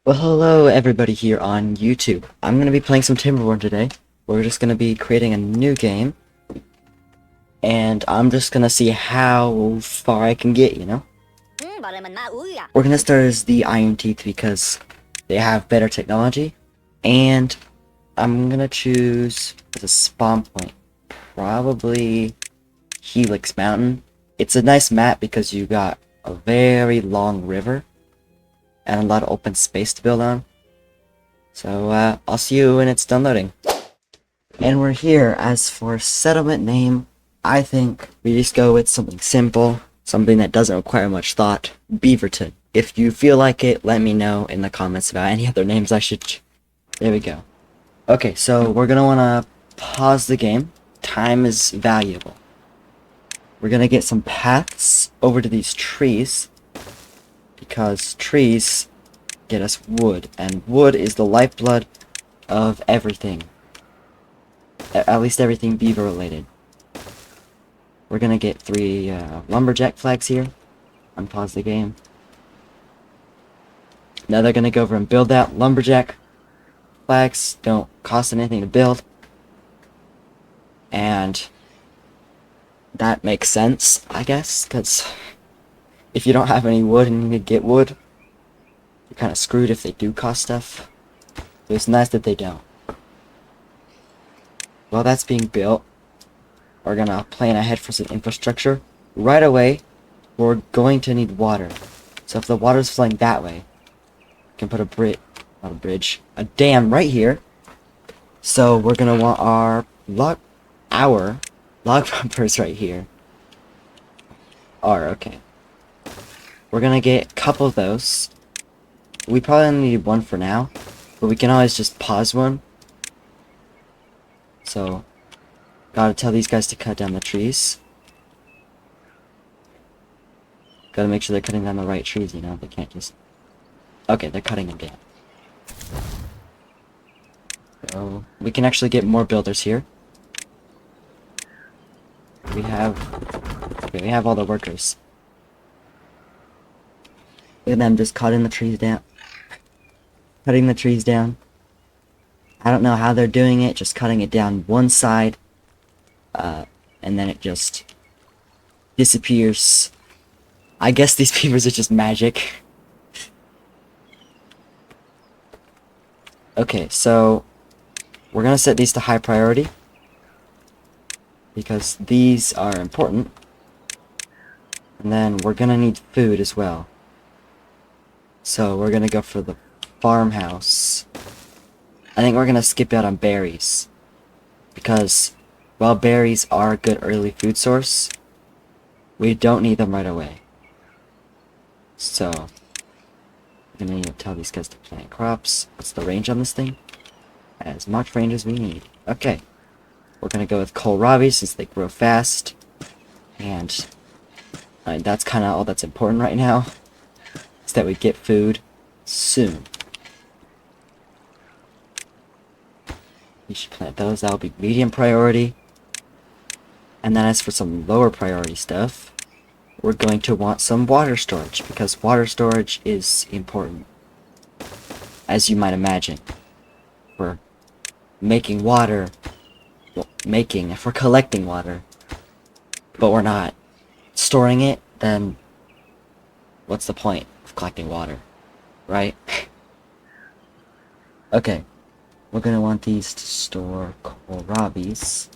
Well, hello everybody here on YouTube. I'm going to be playing some Timberborn today. We're just going to be creating a new game. And I'm just going to see how far I can get, you know? We're going to start as the Iron Teeth because they have better technology. And I'm going to choose as a spawn point, probably Helix Mountain. It's a nice map because you got a very long river and a lot of open space to build on. So, I'll see you when it's done loading. And we're here. As for settlement name, I think we just go with something simple, something that doesn't require much thought. Beaverton. If you feel like it, let me know in the comments about any other names I should... There we go. Okay, so we're gonna wanna pause the game. Time is valuable. We're gonna get some paths over to these trees, because trees get us wood, and wood is the lifeblood of everything. At least everything beaver related. We're gonna get 3 lumberjack flags here. Unpause the game. Now they're gonna go over and build that. Lumberjack flags don't cost anything to build. And that makes sense, I guess, because if you don't have any wood and you need to get wood, you're kind of screwed if they do cost stuff. So it's nice that they don't. While that's being built, we're gonna plan ahead for some infrastructure. Right away, we're going to need water. So if the water's flowing that way, we can put a dam right here. So we're gonna want our log bumpers right here. Okay. We're gonna get a couple of those. We probably only need one for now, but we can always just pause one. So, gotta tell these guys to cut down the trees. Gotta make sure they're cutting down the right trees, you know, they can't just... Okay, they're cutting them down. So, we can actually get more builders here. We have all the workers. Look at them just cutting the trees down. Cutting the trees down. I don't know how they're doing it, just cutting it down one side. And then it just disappears. I guess these beavers are just magic. Okay, so we're gonna set these to high priority, because these are important. And then we're gonna need food as well. So we're gonna go for the farmhouse. I think we're gonna skip out on berries, because while berries are a good early food source, we don't need them right away. So we're gonna need to tell these guys to plant crops. What's the range on this thing? As much range as we need. Okay. We're gonna go with kohlrabi since they grow fast. And that's kinda all that's important right now. Is that we get food soon. You should plant those. That'll be medium priority. And then as for some lower priority stuff, we're going to want some water storage, because water storage is important, as you might imagine. For making water, well, if we're collecting water, but we're not storing it, then what's the point of collecting water, right? Okay. We're gonna want these to store kohlrabis.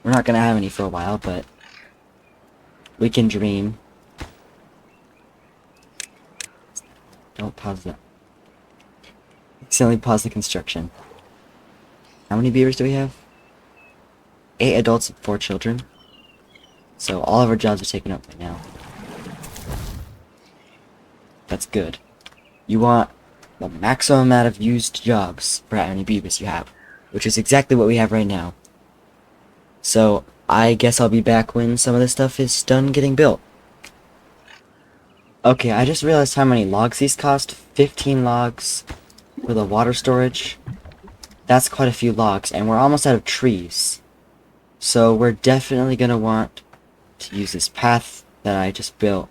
We're not gonna have any for a while, but we can dream. Don't pause that. Accidentally pause the construction. How many beavers do we have? 8 adults and 4 children. So all of our jobs are taken up right now. That's good. You want the maximum amount of used jobs for how many beavers you have, which is exactly what we have right now. So I guess I'll be back when some of this stuff is done getting built. Okay, I just realized how many logs these cost. 15 logs for the water storage. That's quite a few logs, and we're almost out of trees. So we're definitely gonna want to use this path that I just built,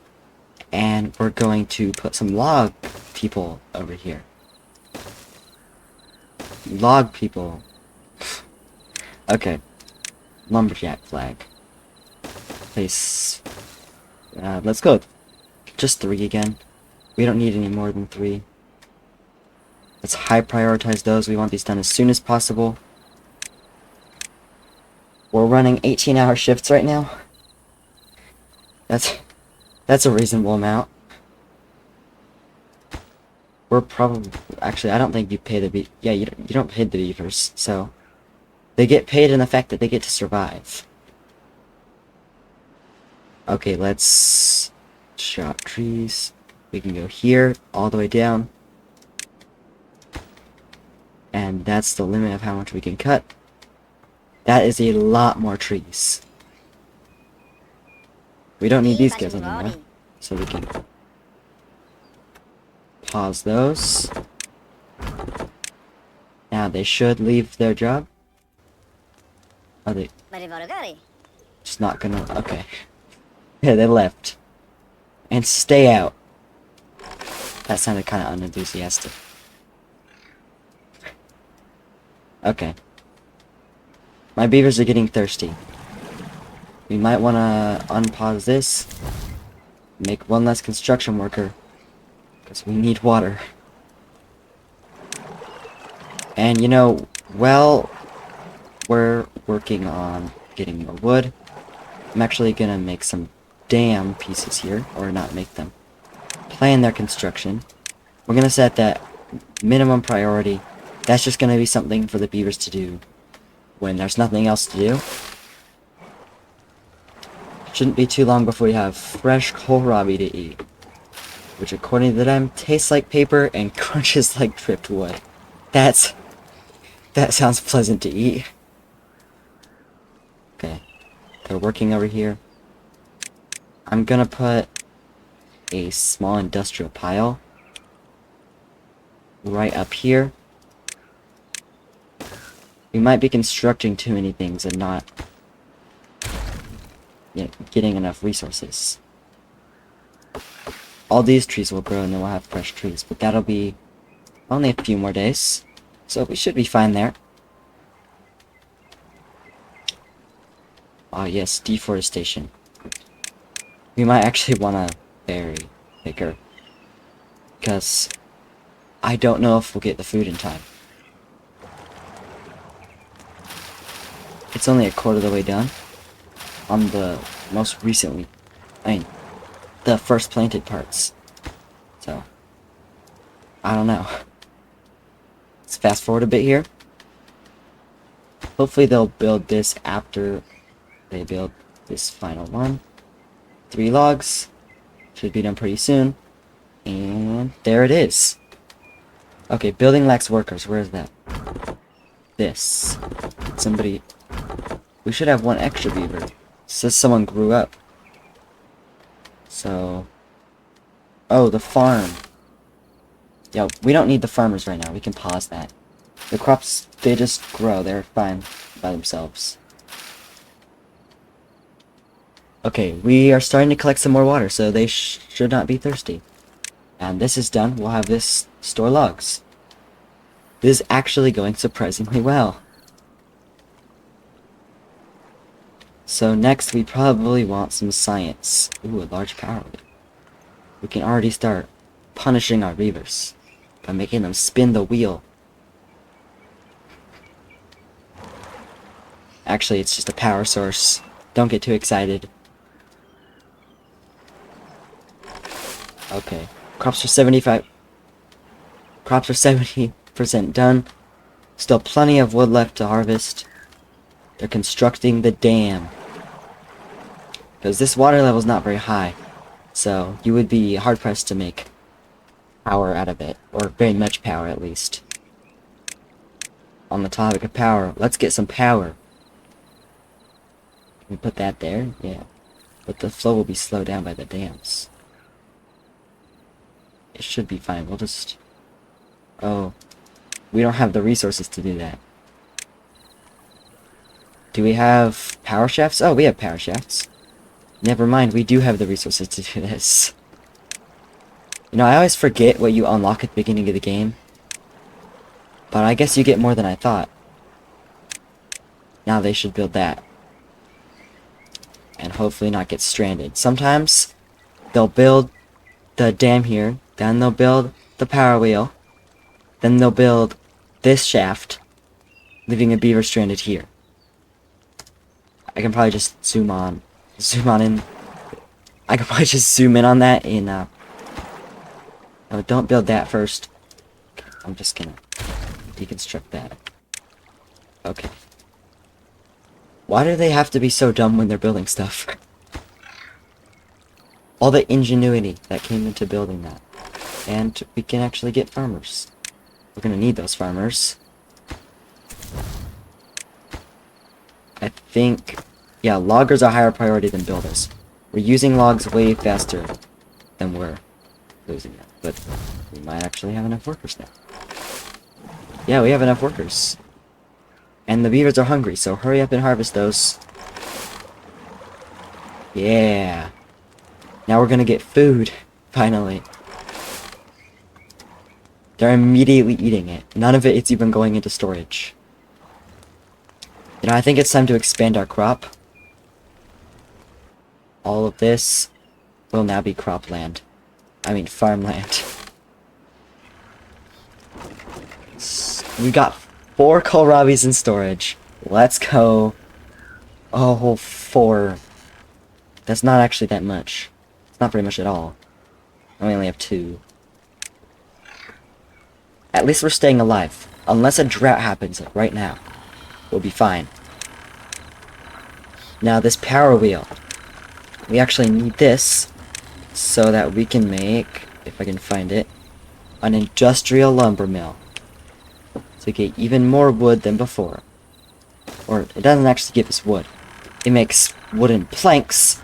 and we're going to put some log people over here. log people. Okay. Lumberjack flag. Place. Let's go with just 3 again. We don't need any more than 3. Let's high prioritize those. We want these done as soon as possible. We're running 18-hour shifts right now. That's a reasonable amount. We're probably... Actually, I don't think you pay the... Yeah, you don't pay the beavers, so... They get paid in the fact that they get to survive. Okay, let's... chop trees. We can go here, all the way down. And that's the limit of how much we can cut. That is a lot more trees. We don't need these guys anymore, so we can pause those. Now they should leave their job. Are they just not gonna... Okay. Yeah, they left. And stay out. That sounded kind of unenthusiastic. Okay. My beavers are getting thirsty. We might want to unpause this. Make one less construction worker. Because we need water. And you know, well, we're working on getting more wood. I'm actually gonna make some dam pieces here. Or not make them. Plan their construction. We're gonna set that minimum priority. That's just gonna be something for the beavers to do when there's nothing else to do. Shouldn't be too long before we have fresh kohlrabi to eat, which according to them tastes like paper and crunches like driftwood. That sounds pleasant to eat. Okay, they're working over here. I'm gonna put a small industrial pile right up here. We might be constructing too many things and not getting enough resources. All these trees will grow and then we'll have fresh trees, but that'll be only a few more days, so we should be fine there. Oh yes, deforestation. We might actually want to berry picker, because I don't know if we'll get the food in time. It's only a quarter of the way done on the most recently, the first planted parts. So, I don't know. Let's fast forward a bit here. Hopefully they'll build this after they build this final one. 3 logs. Should be done pretty soon. And there it is. Okay, building lacks workers. Where is that? This. Somebody... We should have 1 extra beaver. It says someone grew up. So... Oh, the farm. Yeah, we don't need the farmers right now. We can pause that. The crops, they just grow. They're fine by themselves. Okay, we are starting to collect some more water, so they should not be thirsty. And this is done. We'll have this store logs. This is actually going surprisingly well. So next we probably want some science. Ooh, a large power wheel. We can already start punishing our beavers by making them spin the wheel. Actually, it's just a power source. Don't get too excited. Okay. Crops are 70% done. Still plenty of wood left to harvest. They're constructing the dam. Because this water level is not very high. So you would be hard pressed to make power out of it. Or very much power at least. On the topic of power, let's get some power. Can we put that there? Yeah. But the flow will be slowed down by the dams. It should be fine. We'll just... Oh. We don't have the resources to do that. Do we have power shafts? Oh, we have power shafts. Never mind, we do have the resources to do this. You know, I always forget what you unlock at the beginning of the game. But I guess you get more than I thought. Now they should build that. And hopefully not get stranded. Sometimes they'll build the dam here, then they'll build the power wheel, then they'll build this shaft, leaving a beaver stranded here. I can probably just zoom in. I could probably just zoom in on that in, no, don't build that first. I'm just gonna deconstruct that. Okay. Why do they have to be so dumb when they're building stuff? All the ingenuity that came into building that. And we can actually get farmers. We're gonna need those farmers. I think, yeah, loggers are higher priority than builders. We're using logs way faster than we're losing them. But we might actually have enough workers now. Yeah, we have enough workers. And the beavers are hungry, so hurry up and harvest those. Yeah. Now we're gonna get food, finally. They're immediately eating it. None of it's even going into storage. You know, I think it's time to expand our crop. All of this will now be cropland. I mean, farmland. We got 4 kohlrabis in storage. Let's go. Oh, 4. That's not actually that much. It's not very much at all. And we only have 2. At least we're staying alive. Unless a drought happens, like right now. We'll be fine. Now, this power wheel. We actually need this so that we can make, if I can find it, an industrial lumber mill. To get even more wood than before. Or, it doesn't actually give us wood. It makes wooden planks,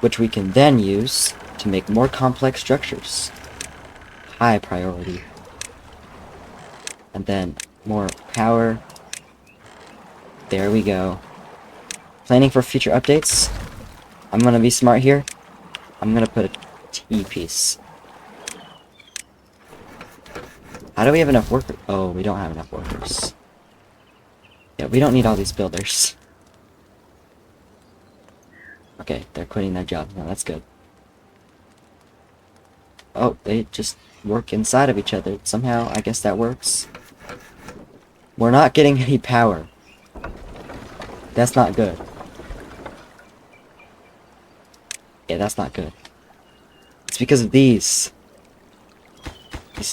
which we can then use to make more complex structures. High priority. And then more power. There we go. Planning for future updates. I'm gonna be smart here. I'm gonna put a T-piece. How do we have enough workers? Oh, we don't have enough workers. Yeah, we don't need all these builders. Okay, they're quitting their job. No, that's good. Oh, they just work inside of each other. Somehow, I guess that works. We're not getting any power. That's not good. Yeah, that's not good. It's because of these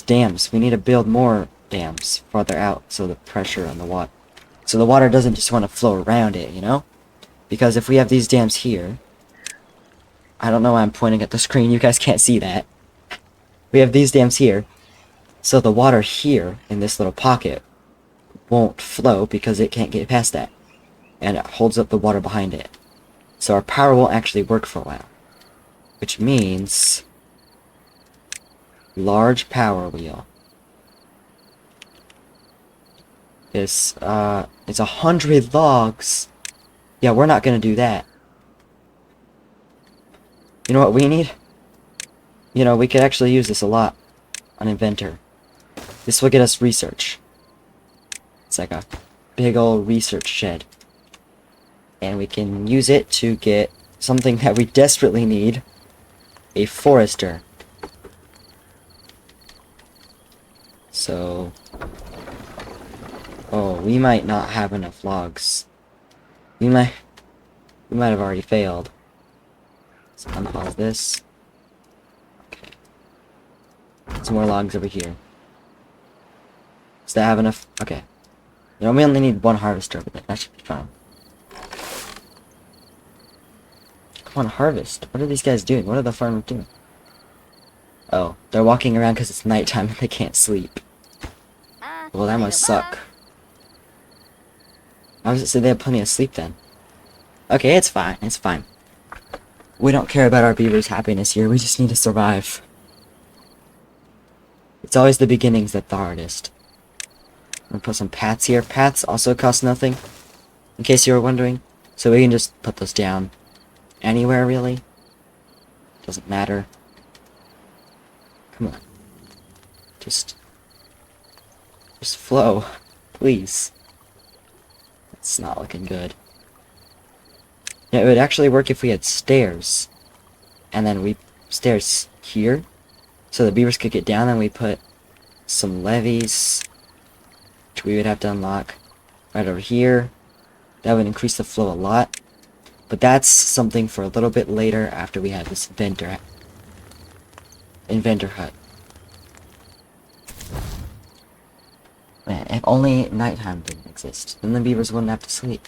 dams. We need to build more dams farther out so the pressure on the water. So the water doesn't just want to flow around it, you know? Because if we have these dams here... I don't know why I'm pointing at the screen. You guys can't see that. We have these dams here. So the water here, in this little pocket, won't flow because it can't get past that. And it holds up the water behind it. So our power won't actually work for a while. Which means... large power wheel. It's 100 logs. Yeah, we're not gonna do that. You know what we need? You know, we could actually use this a lot. An inventor. This will get us research. It's like a big old research shed. And we can use it to get something that we desperately need. A forester. So... oh, we might not have enough logs. We might have already failed. Let's unpause this. Okay. Some more logs over here. Does that have enough? Okay. You know, we only need 1 harvester over there. That should be fine. Come on, harvest. What are these guys doing? What are the farmers doing? Oh, they're walking around because it's nighttime and they can't sleep. Well, that must suck. I was gonna say they have plenty of sleep then. Okay, it's fine. It's fine. We don't care about our beavers' happiness here. We just need to survive. It's always the beginnings that the hardest. I'm gonna put some paths here. Paths also cost nothing, in case you were wondering. So we can just put those down anywhere, really. Doesn't matter. Come on. Just... Just flow. Please. It's not looking good. Yeah, it would actually work if we had stairs. And then we... stairs here. So the beavers could get down, and we put some levees, which we would have to unlock right over here. That would increase the flow a lot. But that's something for a little bit later after we have this inventor hut. Man, if only nighttime didn't exist, then the beavers wouldn't have to sleep.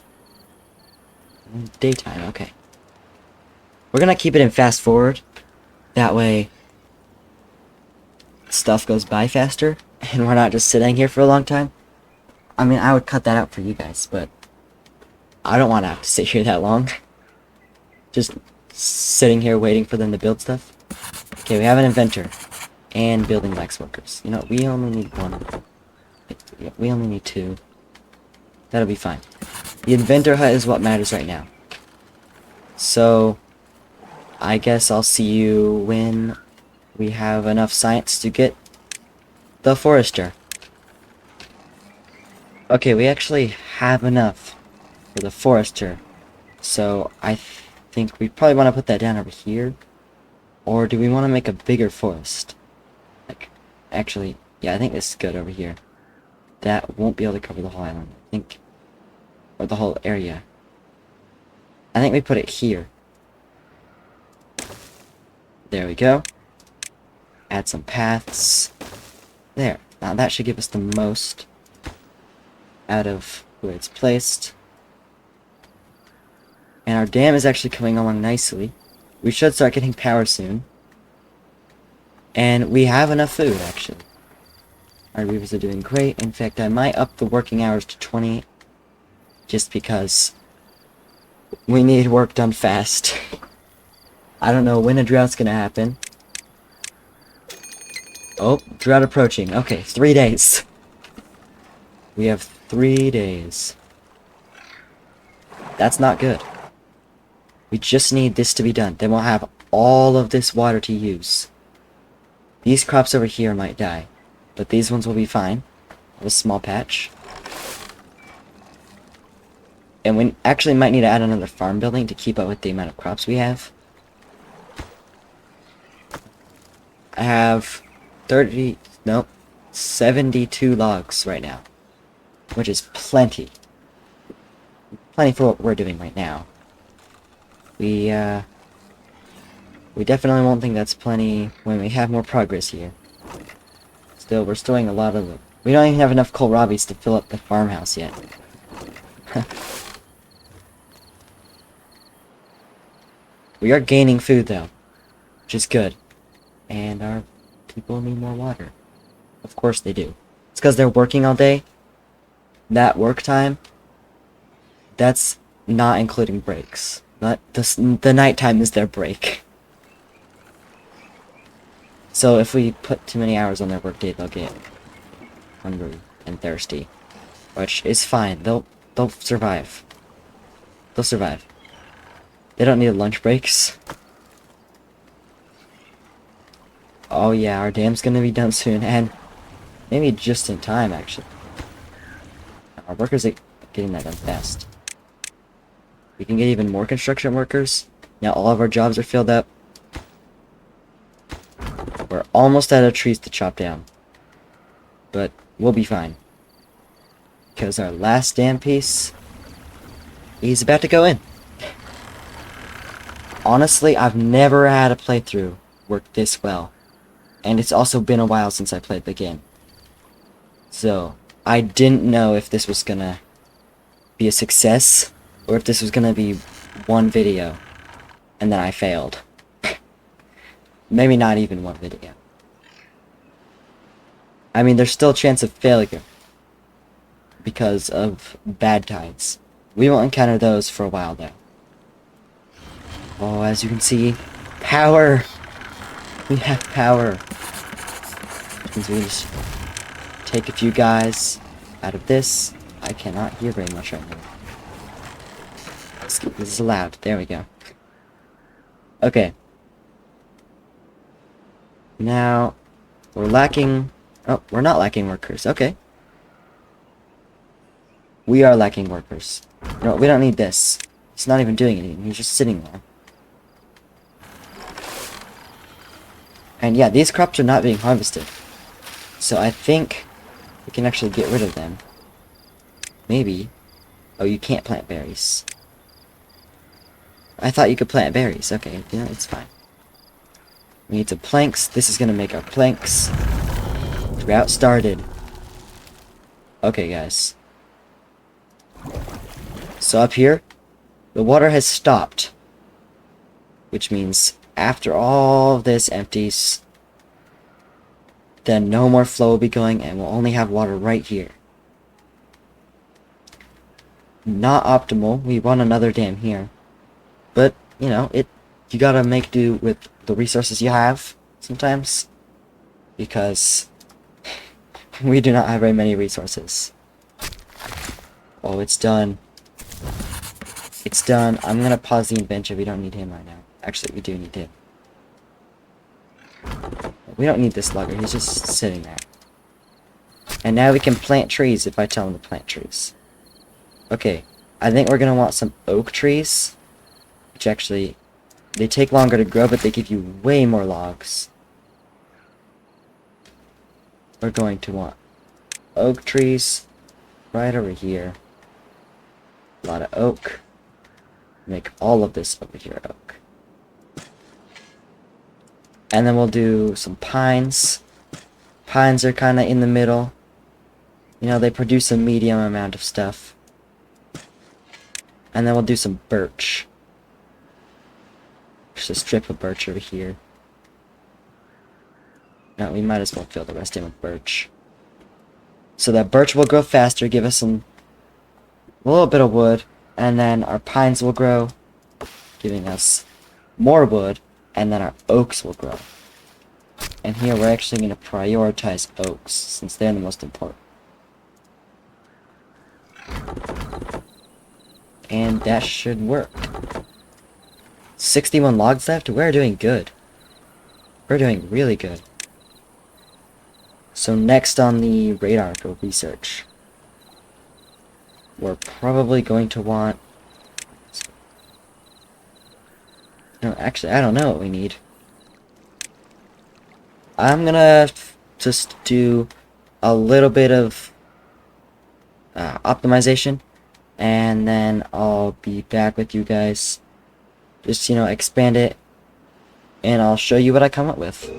Daytime, okay. We're gonna keep it in fast forward. That way, stuff goes by faster, and we're not just sitting here for a long time. I mean, I would cut that out for you guys, but I don't want to have to sit here that long. Just sitting here waiting for them to build stuff. Okay, we have an inventor. And building wax workers. You know, we only need one. We only need two. That'll be fine. The inventor hut is what matters right now. So, I guess I'll see you when we have enough science to get the forester. Okay, we actually have enough for the forester. So, I think we probably want to put that down over here. Or do we want to make a bigger forest? Like, actually, yeah, I think this is good over here. That won't be able to cover the whole island, I think. Or the whole area. I think we put it here. There we go. Add some paths. There. Now that should give us the most out of where it's placed. And our dam is actually coming along nicely. We should start getting power soon. And we have enough food, actually. Our beavers are doing great. In fact, I might up the working hours to 20. Just because we need work done fast. I don't know when a drought's gonna happen. Oh, drought approaching. Okay, 3 days. We have 3 days. That's not good. We just need this to be done. Then we'll have all of this water to use. These crops over here might die, but these ones will be fine. A small patch. And we actually might need to add another farm building to keep up with the amount of crops we have. I have 72 logs right now, which is plenty. Plenty for what we're doing right now. We definitely won't think that's plenty when we have more progress here. Still, we're storing a lot of them. We don't even have enough kohlrabies to fill up the farmhouse yet. We are gaining food, though, which is good. And our people need more water. Of course they do. It's because they're working all day. That work time, that's not including breaks. The nighttime is their break. So if we put too many hours on their workday, they'll get hungry and thirsty, which is fine. They'll survive. They'll survive. They don't need lunch breaks. Oh yeah, our dam's gonna be done soon, and maybe just in time, actually. Our workers are getting that done fast. We can get even more construction workers. Now all of our jobs are filled up. We're almost out of trees to chop down. But we'll be fine. Because our last dam piece is about to go in. Honestly, I've never had a playthrough work this well. And it's also been a while since I played the game. So, I didn't know if this was gonna be a success, or if this was gonna be one video, and then I failed. Maybe not even one video. I mean, there's still a chance of failure, because of bad tides. We won't encounter those for a while, though. Oh, as you can see, power! We have power. Which means we can just take a few guys out of this. I cannot hear very much right now. This is loud. There we go. Okay. Now, we're lacking... Oh, we're not lacking workers. Okay. We are lacking workers. No, we don't need this. He's not even doing anything. He's just sitting there. And yeah, these crops are not being harvested. So I think we can actually get rid of them. Maybe. Oh, you can't plant berries. I thought you could plant berries. Okay, yeah, it's fine. We need some planks. This is gonna make our planks. Drought started. Okay, guys. So up here, the water has stopped. Which means after all of this empties, then no more flow will be going and we'll only have water right here. Not optimal. We want another dam here. But, you know, you gotta make do with the resources you have sometimes. Because we do not have very many resources. Oh, it's done. It's done. I'm gonna pause the invention. We don't need him right now. Actually, we do need him. We don't need this lugger. He's just sitting there. And now we can plant trees if I tell him to plant trees. Okay. I think we're gonna want some oak trees. Which actually, they take longer to grow, but they give you way more logs. We're going to want oak trees right over here. A lot of oak. Make all of this over here oak. And then we'll do some pines. Pines are kind of in the middle. You know, they produce a medium amount of stuff. And then we'll do some birch. Just a strip of birch over here. No, we might as well fill the rest in with birch. So that birch will grow faster, give us a little bit of wood. And then our pines will grow, giving us more wood. And then our oaks will grow. And here we're actually going to prioritize oaks, since they're the most important. And that should work. 61 logs left? We're doing good. We're doing really good. So next on the radar for research, we're probably going to want... No, actually, I don't know what we need. I'm gonna just do a little bit of optimization, and then I'll be back with you guys. Just, you know, expand it, and I'll show you what I come up with.